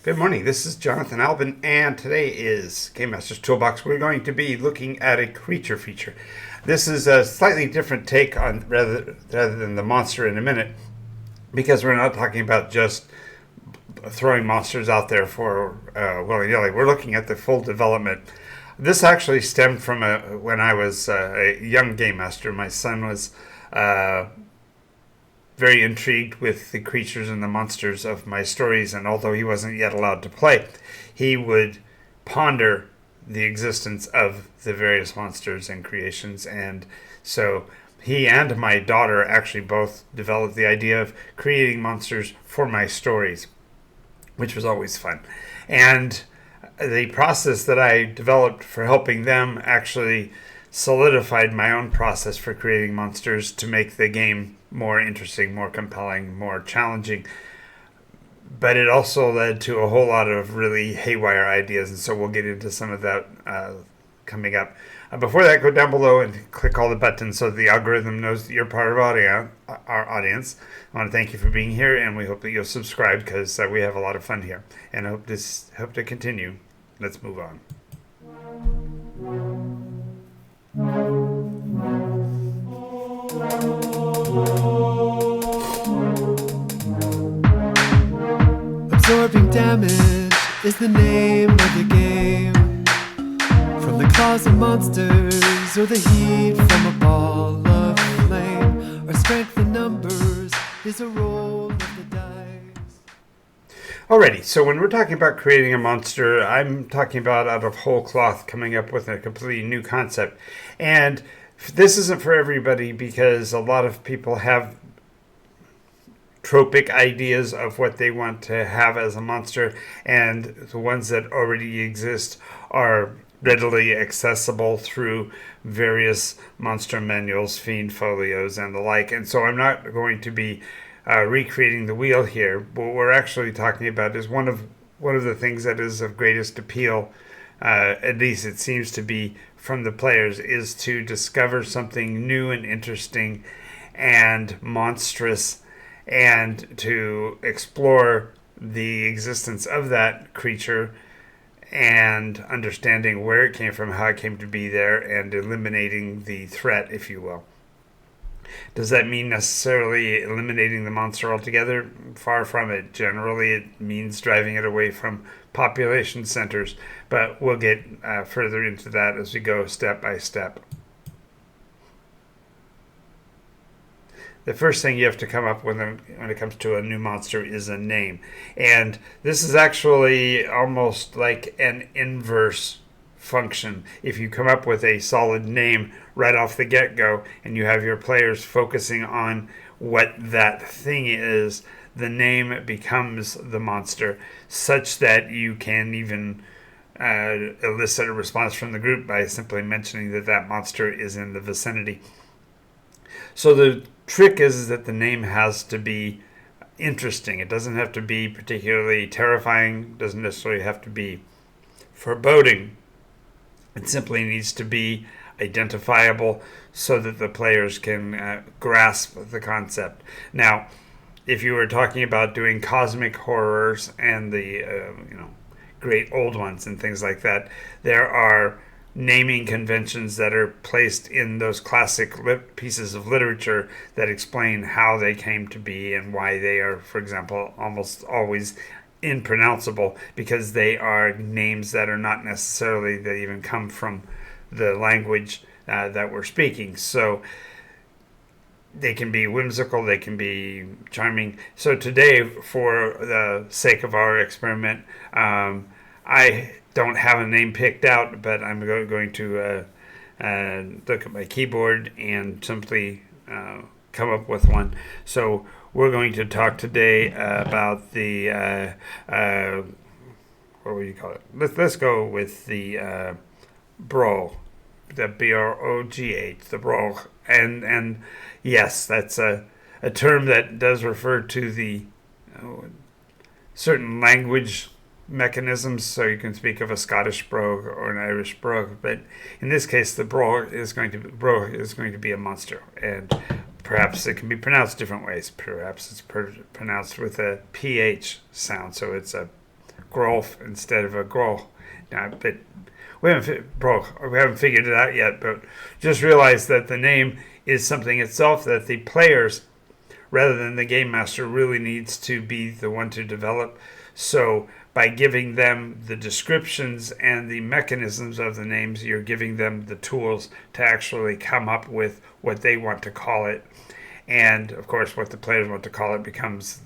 Good morning. This is Jonathan Albin, and today is Game Master's Toolbox. We're going to be looking at a creature feature. This is a slightly different take on rather than the monster in a minute, because we're not talking about just throwing monsters out there for willy-nilly. We're looking at the full development. This actually stemmed from when I was a young game master. My son was very intrigued with the creatures and the monsters of my stories, and although he wasn't yet allowed to play, he would ponder the existence of the various monsters and creations. And so he and my daughter actually both developed the idea of creating monsters for my stories, which was always fun. And the process that I developed for helping them actually solidified my own process for creating monsters to make the game more interesting, more compelling, more challenging. But it also led to a whole lot of really haywire ideas, and so we'll get into some of that coming up. Before that, go down below and click all the buttons so the algorithm knows that you're part of our audience. I want to thank you for being here, and we hope that you'll subscribe because we have a lot of fun here, and I hope to continue. Let's move on. Absorbing damage is the name of the game. From the claws of monsters or the heat from a ball of flame. Our strength in numbers is a roll of the dice. Alrighty, so when we're talking about creating a monster, I'm talking about out of whole cloth coming up with a completely new concept. And this isn't for everybody because a lot of people have tropic ideas of what they want to have as a monster, and the ones that already exist are readily accessible through various monster manuals, fiend folios, and the like. And so I'm not going to be recreating the wheel here. What we're actually talking about is one of the things that is of greatest appeal, at least it seems to be from the players, is to discover something new and interesting and monstrous, and to explore the existence of that creature and understanding where it came from, how it came to be there, and eliminating the threat, if you will. Does that mean necessarily eliminating the monster altogether? Far from it. Generally, it means driving it away from population centers, but we'll get further into that as we go step by step. The first thing you have to come up with when it comes to a new monster is a name. And this is actually almost like an inverse function. If you come up with a solid name right off the get-go and you have your players focusing on what that thing is, the name becomes the monster, such that you can even elicit a response from the group by simply mentioning that monster is in the vicinity. So the trick is that the name has to be interesting. It doesn't have to be particularly terrifying. It doesn't necessarily have to be foreboding. It simply needs to be identifiable so that the players can grasp the concept. Now, if you were talking about doing cosmic horrors and the great old ones and things like that, there are naming conventions that are placed in those classic pieces of literature that explain how they came to be and why they are, for example, almost always impronounceable, because they are names that are not necessarily that even come from the language that we're speaking. So they can be whimsical, they can be charming. So today, for the sake of our experiment, I don't have a name picked out, but I'm going to look at my keyboard and simply come up with one. So we're going to talk today about the what would you call it? Let's go with the brogh, the brogh, the brogh, and yes, that's a term that does refer to the certain language mechanisms, so you can speak of a Scottish brogue or an Irish brogue, but in this case the brogh is going to be a monster, and perhaps it can be pronounced different ways. Perhaps it's pronounced with a PH sound, so it's a growth instead of a grow. Now, but we haven't figured it out yet, but just realize that the name is something itself that the players, rather than the game master, really needs to be the one to develop. So by giving them the descriptions and the mechanisms of the names, you're giving them the tools to actually come up with what they want to call it. And of course, what the players want to call it becomes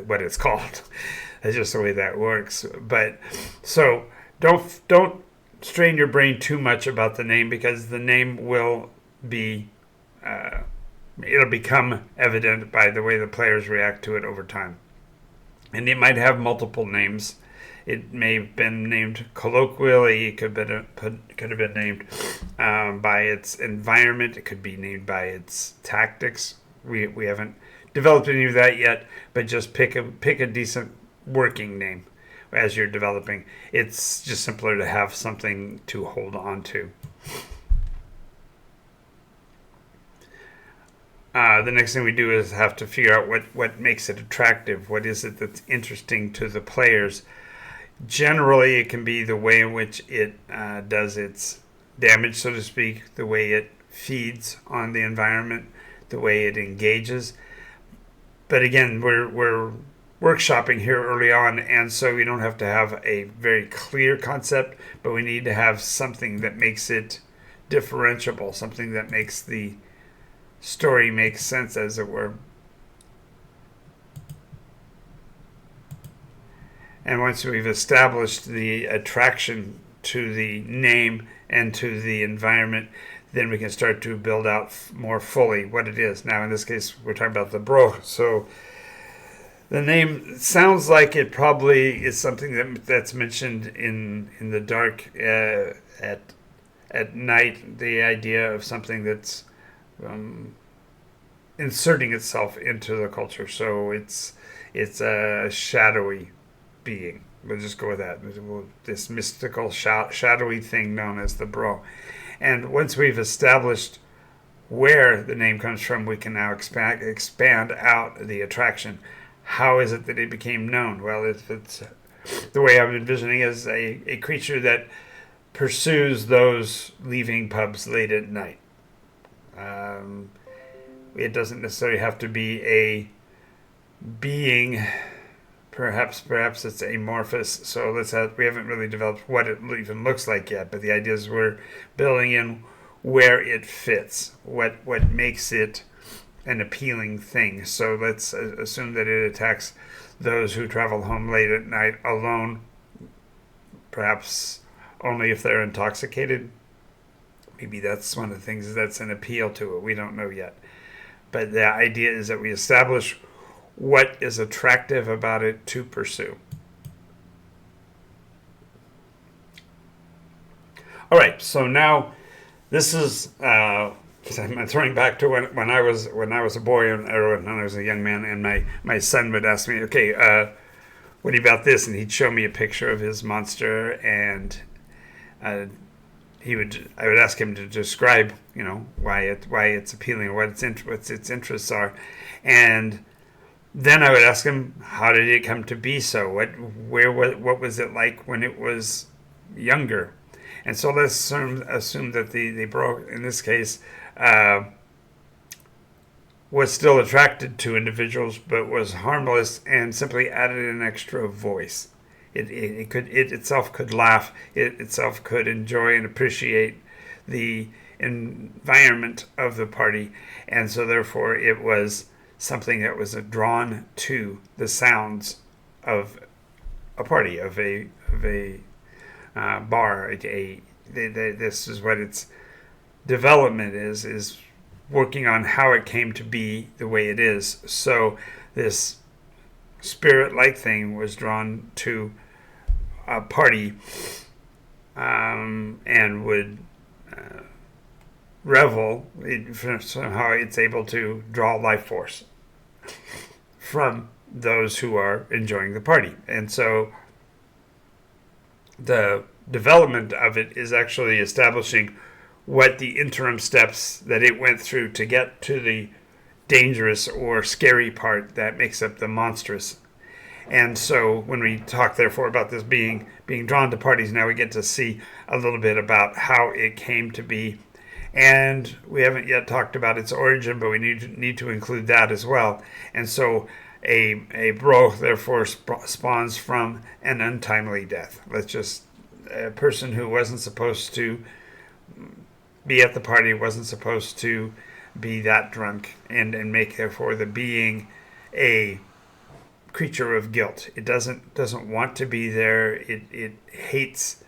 what it's called. That's just the way that works. But so don't strain your brain too much about the name, because the name will be it'll become evident by the way the players react to it over time. And it might have multiple names. It may have been named colloquially. It could have been named by its environment. It could be named by its tactics. We haven't developed any of that yet, but just pick a decent working name as you're developing. It's just simpler to have something to hold on to. The next thing we do is have to figure out what makes it attractive. What is it that's interesting to the players? Generally, it can be the way in which it does its damage, so to speak, the way it feeds on the environment, the way it engages. But again, we're workshopping here early on, and so we don't have to have a very clear concept, but we need to have something that makes it differentiable, something that makes the story make sense, as it were. And once we've established the attraction to the name and to the environment, then we can start to build out more fully what it is. Now, in this case, we're talking about the bro. So the name sounds like it probably is something that's mentioned in the dark at night. The idea of something that's inserting itself into the culture. So it's a shadowy being. We'll just go with that. This mystical shadowy thing known as the bro. And once we've established where the name comes from, we can now expand out the attraction. How is it that it became known? Well, it's the way I'm envisioning is a creature that pursues those leaving pubs late at night. It doesn't necessarily have to be a being. Perhaps it's amorphous. So we haven't really developed what it even looks like yet. But the idea is we're building in where it fits, what makes it an appealing thing. So let's assume that it attacks those who travel home late at night alone, perhaps only if they're intoxicated. Maybe that's one of the things that's an appeal to it. We don't know yet. But the idea is that we establish what is attractive about it to pursue. All right, so now this is I'm throwing back to when I was a boy or when I was a young man, and my son would ask me, okay, what about this? And he'd show me a picture of his monster, and I would ask him to describe, why it's appealing, or what its interests are, and then I would ask him, how did it come to be so? What was it like when it was younger? And so let's assume that the bro, in this case, was still attracted to individuals, but was harmless and simply added an extra voice. It itself could laugh. It itself could enjoy and appreciate the environment of the party, and so therefore it was something that was drawn to the sounds of a party, of a bar. This is what its development is working on how it came to be the way it is. So this spirit-like thing was drawn to a party and would revel. Somehow it's able to draw life force from those who are enjoying the party. And so the development of it is actually establishing what the interim steps that it went through to get to the dangerous or scary part that makes up the monstrous. And so when we talk, therefore, about this being drawn to parties, now we get to see a little bit about how it came to be. And we haven't yet talked about its origin, but we need to include that as well. And so a bro, therefore, spawns from an untimely death. A person who wasn't supposed to be at the party, wasn't supposed to be that drunk, and make, therefore, the being a creature of guilt. It doesn't want to be there. It hates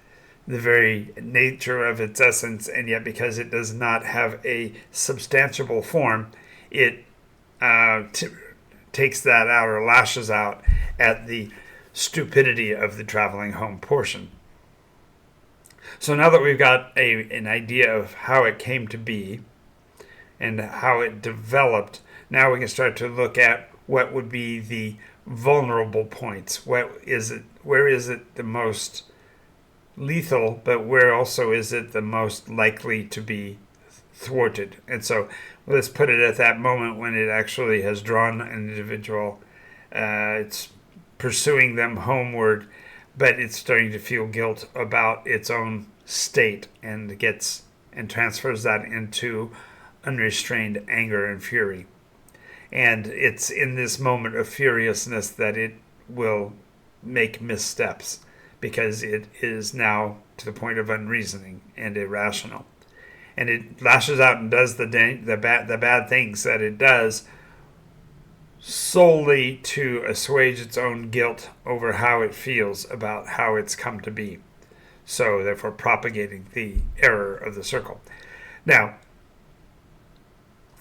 the very nature of its essence, and yet because it does not have a substantiable form, it takes that out or lashes out at the stupidity of the traveling home portion. So now that we've got an idea of how it came to be and how it developed, now we can start to look at what would be the vulnerable points. Where is it the most lethal, but where also is it the most likely to be thwarted? And so let's put it at that moment when it actually has drawn an individual. It's pursuing them homeward, but it's starting to feel guilt about its own state, and transfers that into unrestrained anger and fury. And it's in this moment of furiousness that it will make missteps, because it is now to the point of unreasoning and irrational. And it lashes out and does the bad things that it does solely to assuage its own guilt over how it feels about how it's come to be. So, therefore, propagating the error of the circle. Now,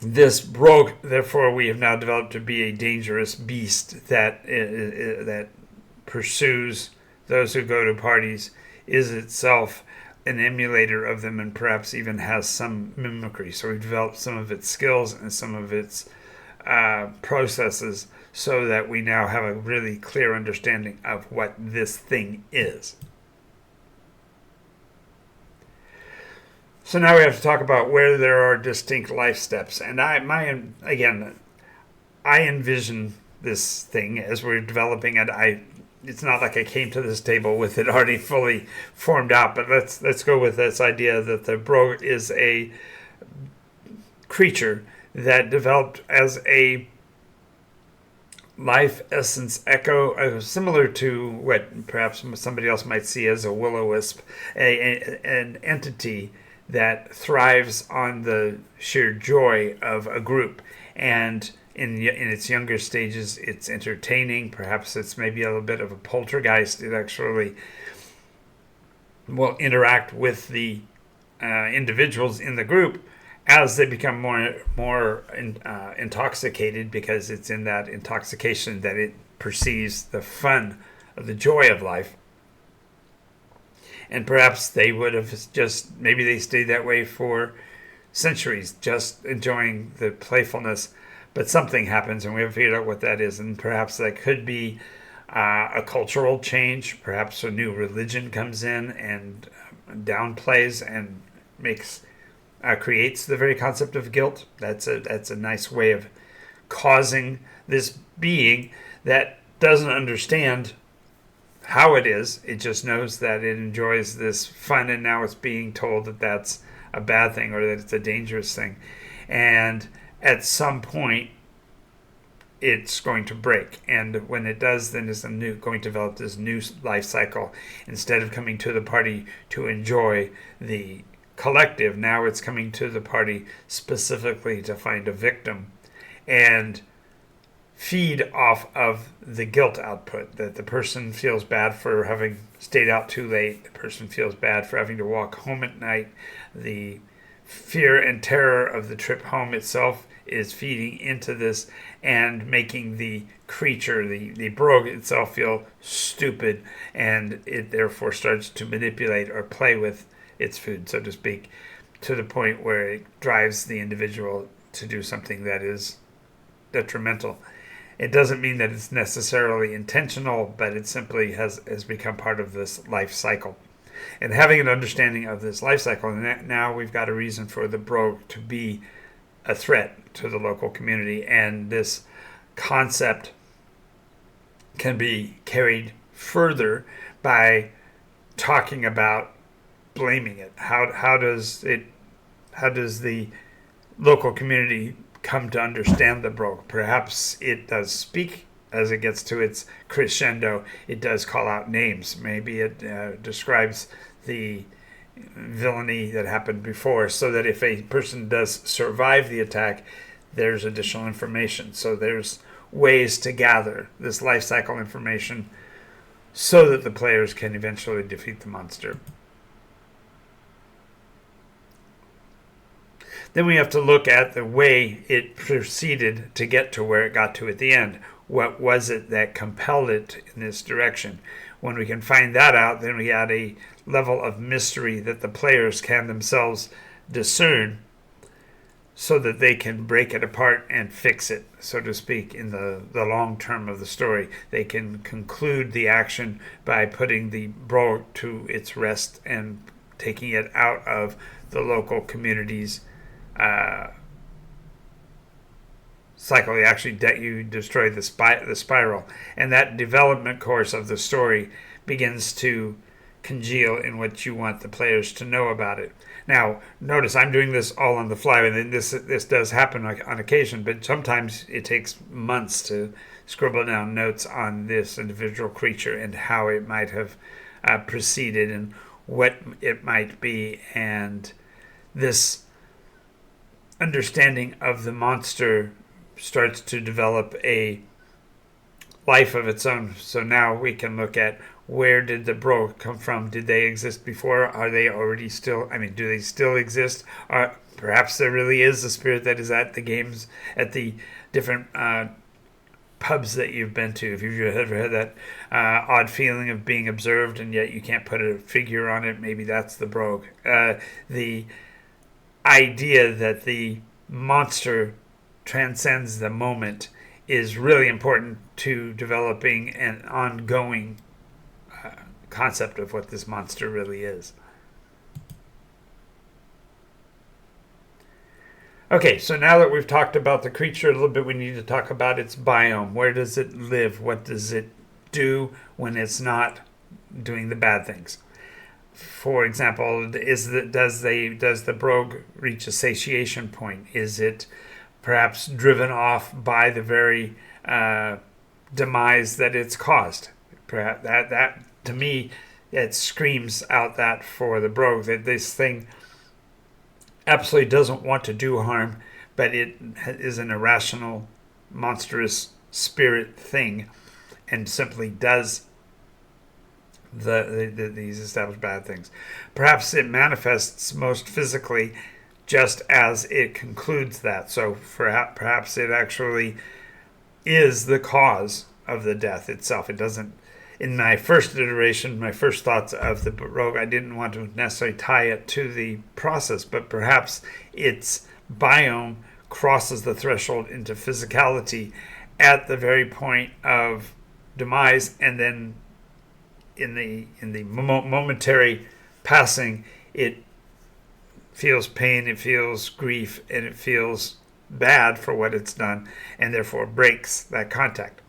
this rogue, therefore, we have now developed to be a dangerous beast that pursues those who go to parties, is itself an emulator of them, and perhaps even has some mimicry. So we've developed some of its skills and some of its processes, so that we now have a really clear understanding of what this thing is. So now we have to talk about where there are distinct life steps. And I envision this thing as we're developing it. It's not like I came to this table with it already fully formed out, but let's go with this idea that the bro is a creature that developed as a life essence echo, similar to what perhaps somebody else might see as a will-o-wisp, an entity that thrives on the sheer joy of a group. And in its younger stages, it's entertaining. Perhaps it's maybe a little bit of a poltergeist. It actually will interact with the individuals in the group as they become more intoxicated, because it's in that intoxication that it perceives the fun of the joy of life. And perhaps they would have maybe they stayed that way for centuries, just enjoying the playfulness. But something happens, and we haven't figured out what that is. And perhaps that could be a cultural change. Perhaps a new religion comes in and downplays and creates the very concept of guilt. That's a nice way of causing this being that doesn't understand how it is. It just knows that it enjoys this fun, and now it's being told that that's a bad thing, or that it's a dangerous thing. And at some point, it's going to break. And when it does, then it's going to develop this new life cycle. Instead of coming to the party to enjoy the collective, now it's coming to the party specifically to find a victim and feed off of the guilt output, that the person feels bad for having stayed out too late. The person feels bad for having to walk home at night. The fear and terror of the trip home itself is feeding into this and making the creature, the brogue itself, feel stupid, and it therefore starts to manipulate or play with its food, so to speak, to the point where it drives the individual to do something that is detrimental. It doesn't mean that it's necessarily intentional, but it simply has become part of this life cycle. And having an understanding of this life cycle, now we've got a reason for the brogue to be a threat to the local community. And this concept can be carried further by talking about blaming it. How does the local community come to understand the brogue? Perhaps it does speak as it gets to its crescendo. It does call out names. Maybe it describes the villainy that happened before, so that if a person does survive the attack, there's additional information. So there's ways to gather this life cycle information so that the players can eventually defeat the monster. Then we have to look at the way it proceeded to get to where it got to at the end. What was it that compelled it in this direction? When we can find that out, then we add a level of mystery that the players can themselves discern, so that they can break it apart and fix it, so to speak, in the long term of the story. They can conclude the action by putting the brogue to its rest and taking it out of the local community's cycle. You destroy the spiral, and that development course of the story begins to congeal in what you want the players to know about it. Now, notice I'm doing this all on the fly, and this does happen on occasion, but sometimes it takes months to scribble down notes on this individual creature and how it might have proceeded and what it might be, and this understanding of the monster starts to develop a life of its own. So now we can look at, where did the brogue come from? Did they exist before? Are they already still, do they still exist? Or perhaps there really is a spirit that is at the games, at the different pubs that you've been to. If you've ever had that odd feeling of being observed and yet you can't put a figure on it, maybe that's the brogue. The idea that the monster transcends the moment is really important to developing an ongoing concept of what this monster really is. Okay, so now that we've talked about the creature a little bit, we need to talk about its biome. Where does it live? What does it do when it's not doing the bad things? For example, does the brogue reach a satiation point? Is it perhaps driven off by the very demise that it's caused? Perhaps that to me, it screams out that for the brogue, that this thing absolutely doesn't want to do harm, but it is an irrational, monstrous spirit thing, and simply does these established bad things. Perhaps it manifests most physically just as it concludes that. So perhaps it actually is the cause of the death itself. It doesn't. In my first iteration, my first thoughts of the brogue, I didn't want to necessarily tie it to the process, but perhaps its biome crosses the threshold into physicality at the very point of demise, and then in the momentary passing, it feels pain, it feels grief, and it feels bad for what it's done, and therefore breaks that contact.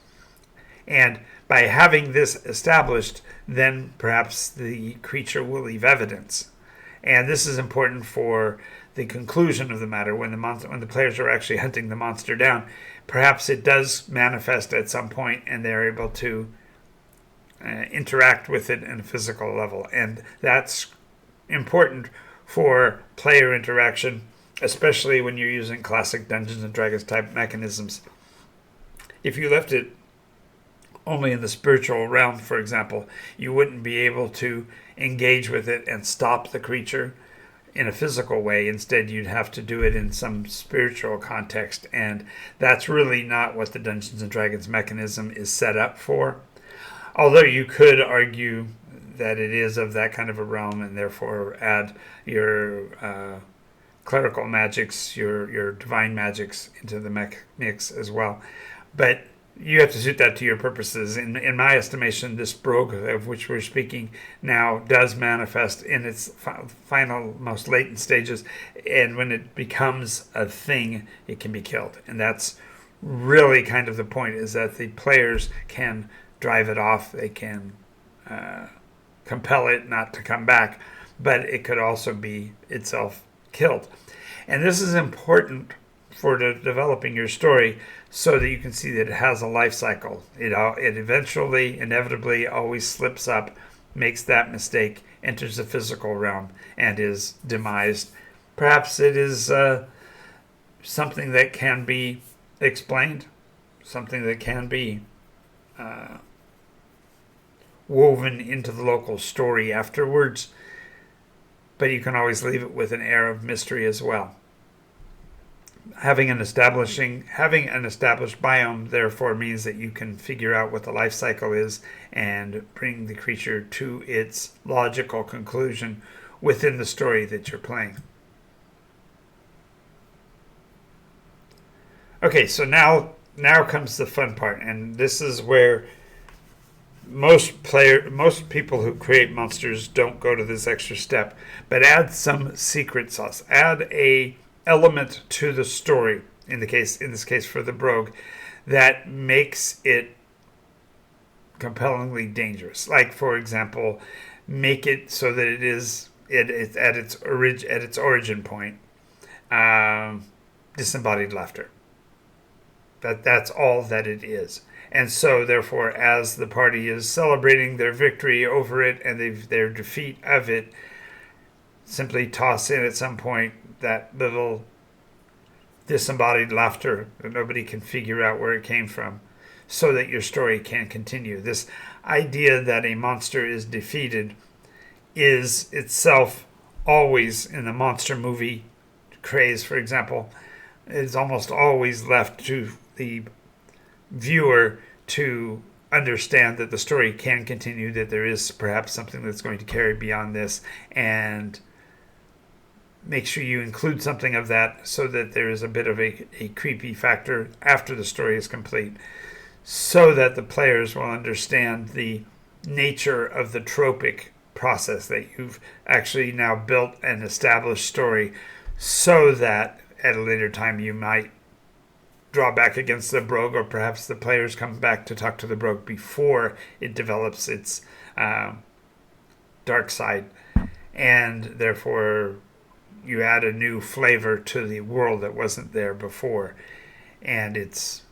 And by having this established, then perhaps the creature will leave evidence. And this is important for the conclusion of the matter. When the players are actually hunting the monster down, perhaps it does manifest at some point, and they're able to interact with it in a physical level. And that's important for player interaction, especially when you're using classic Dungeons and Dragons type mechanisms. If you left it only in the spiritual realm, for example, you wouldn't be able to engage with it and stop the creature in a physical way. Instead, you'd have to do it in some spiritual context, and that's really not what the Dungeons and Dragons mechanism is set up for. Although you could argue that it is of that kind of a realm, and therefore add your clerical magics, your divine magics into the mix as well. But you have to suit that to your purposes. In my estimation, this brogue of which we're speaking now does manifest in its final, most latent stages, and when it becomes a thing, it can be killed. And that's really kind of the point, is that the players can drive it off. They can compel it not to come back, but it could also be itself killed. And this is important for developing your story so that you can see that it has a life cycle. It eventually, inevitably, always slips up, makes that mistake, enters the physical realm, and is demised. Perhaps it is something that can be explained, something that can be woven into the local story afterwards, but you can always leave it with an air of mystery as well. Having an established biome, therefore, means that you can figure out what the life cycle is and bring the creature to its logical conclusion within the story that you're playing. Okay, so now comes the fun part, and this is where most people who create monsters don't go to this extra step, but add some secret sauce. Add a element to the story, in this case for the Brogue, that makes it compellingly dangerous. Like, for example, make it so that it's at its origin point, disembodied laughter. That's all that it is. And so, therefore, as the party is celebrating their victory over it and their defeat of it, simply toss in at some point that little disembodied laughter that nobody can figure out where it came from, so that your story can continue. This idea that a monster is defeated is itself always, in the monster movie craze, for example, is almost always left to the viewer to understand that the story can continue, that there is perhaps something that's going to carry beyond this, and make sure you include something of that so that there is a bit of a creepy factor after the story is complete, so that the players will understand the nature of the tropic process, that you've actually now built an established story, so that at a later time you might draw back against the Brogue, or perhaps the players come back to talk to the Brogue before it develops its dark side, and therefore you add a new flavor to the world that wasn't there before, and it's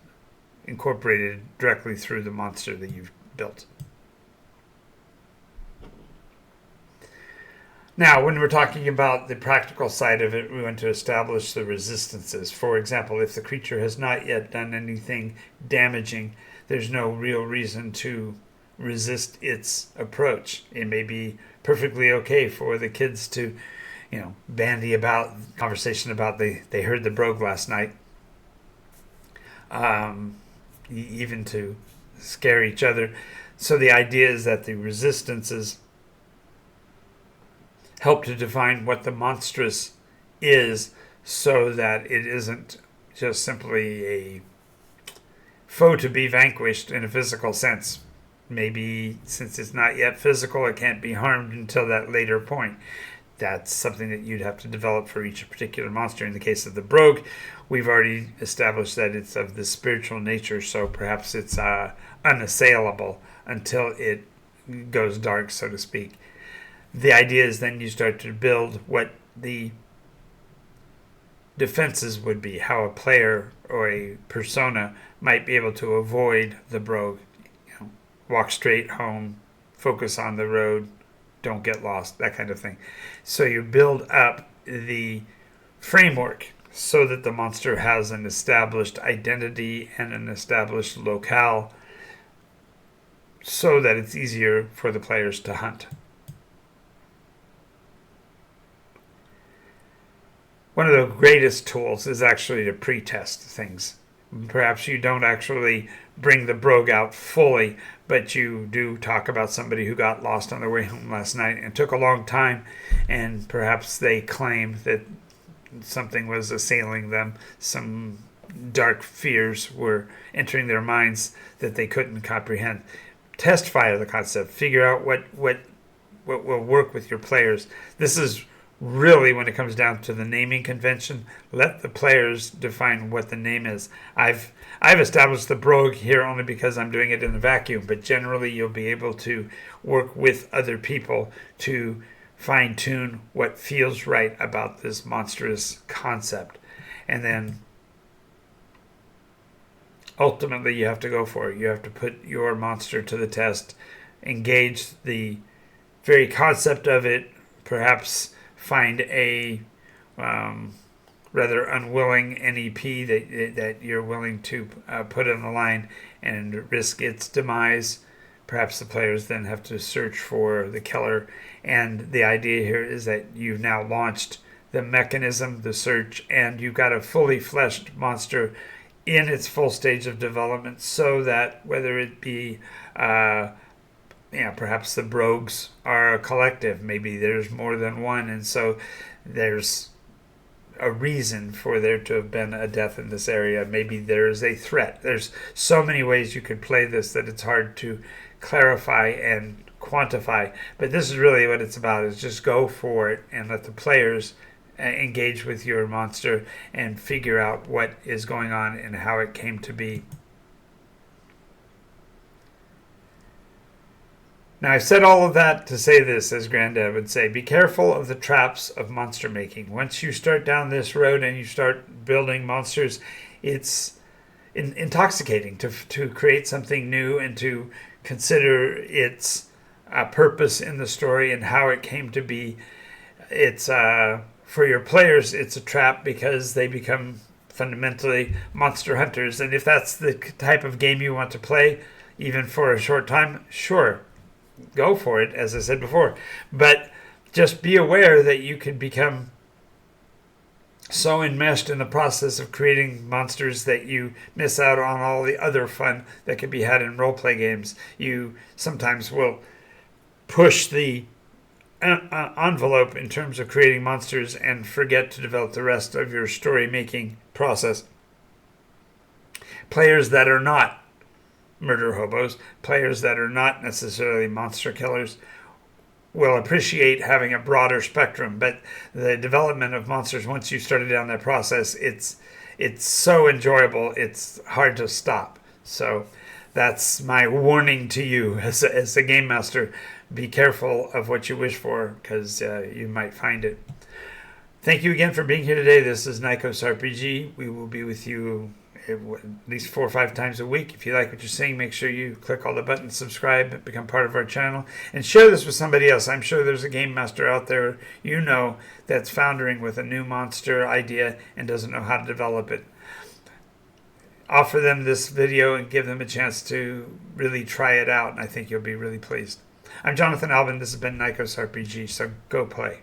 incorporated directly through the monster that you've built. Now, when we're talking about the practical side of it, we want to establish the resistances. For example, if the creature has not yet done anything damaging, there's no real reason to resist its approach. It may be perfectly okay for the kids to, bandy about conversation about they heard the Brogue last night, even to scare each other. So the idea is that the resistances help to define what the monstrous is, so that it isn't just simply a foe to be vanquished in a physical sense. Maybe since it's not yet physical, it can't be harmed until that later point. That's something that you'd have to develop for each particular monster. In the case of the Brogue, we've already established that it's of the spiritual nature, so perhaps it's unassailable until it goes dark, so to speak. The idea is then you start to build what the defenses would be, how a player or a persona might be able to avoid the Brogue. Walk straight home, focus on the road, don't get lost, that kind of thing. So you build up the framework so that the monster has an established identity and an established locale, so that it's easier for the players to hunt. One of the greatest tools is actually to pre-test things. Perhaps you don't actually bring the Brogue out fully, but you do talk about somebody who got lost on their way home last night and took a long time, and perhaps they claim that something was assailing them, some dark fears were entering their minds that they couldn't comprehend. Test fire the concept, figure out what will work with your players. This is really, when it comes down to the naming convention, let the players define what the name is. I've established the brogue here only because I'm doing it in a vacuum, but generally you'll be able to work with other people to fine tune what feels right about this monstrous concept. And then ultimately you have to go for it. You have to put your monster to the test, engage the very concept of it, perhaps find a rather unwilling NEP that you're willing to put on the line and risk its demise. Perhaps the players then have to search for the killer. And the idea here is that you've now launched the mechanism, the search, and you've got a fully fleshed monster in its full stage of development, so that whether it be perhaps the brogues are a collective. Maybe there's more than one, and so there's a reason for there to have been a death in this area. Maybe there's a threat. There's so many ways you could play this that it's hard to clarify and quantify. But this is really what it's about, is just go for it and let the players engage with your monster and figure out what is going on and how it came to be. Now, I said all of that to say this, as Granddad would say: be careful of the traps of monster making. Once you start down this road and you start building monsters, it's intoxicating to create something new and to consider its purpose in the story and how it came to be. It's for your players, it's a trap because they become fundamentally monster hunters. And if that's the type of game you want to play, even for a short time, sure, go for it, as I said before. But just be aware that you can become so enmeshed in the process of creating monsters that you miss out on all the other fun that can be had in role-play games. You sometimes will push the envelope in terms of creating monsters and forget to develop the rest of your story-making process. Players that are not murder hobos, players that are not necessarily monster killers, will appreciate having a broader spectrum. But the development of monsters, once you started down that process, it's so enjoyable, it's hard to stop. So that's my warning to you as a game master. Be careful of what you wish for, because you might find it. Thank you again for being here today. This is NycosRPG. We will be with you at least 4 or 5 times a week. If you like what you're seeing, make sure you click all the buttons, subscribe, become part of our channel, and share this with somebody else. I'm sure there's a game master out there that's foundering with a new monster idea and doesn't know how to develop it. Offer them this video and give them a chance to really try it out, and I think you'll be really pleased. I'm Jonathan Albin. This has been NycosRPG, so go play.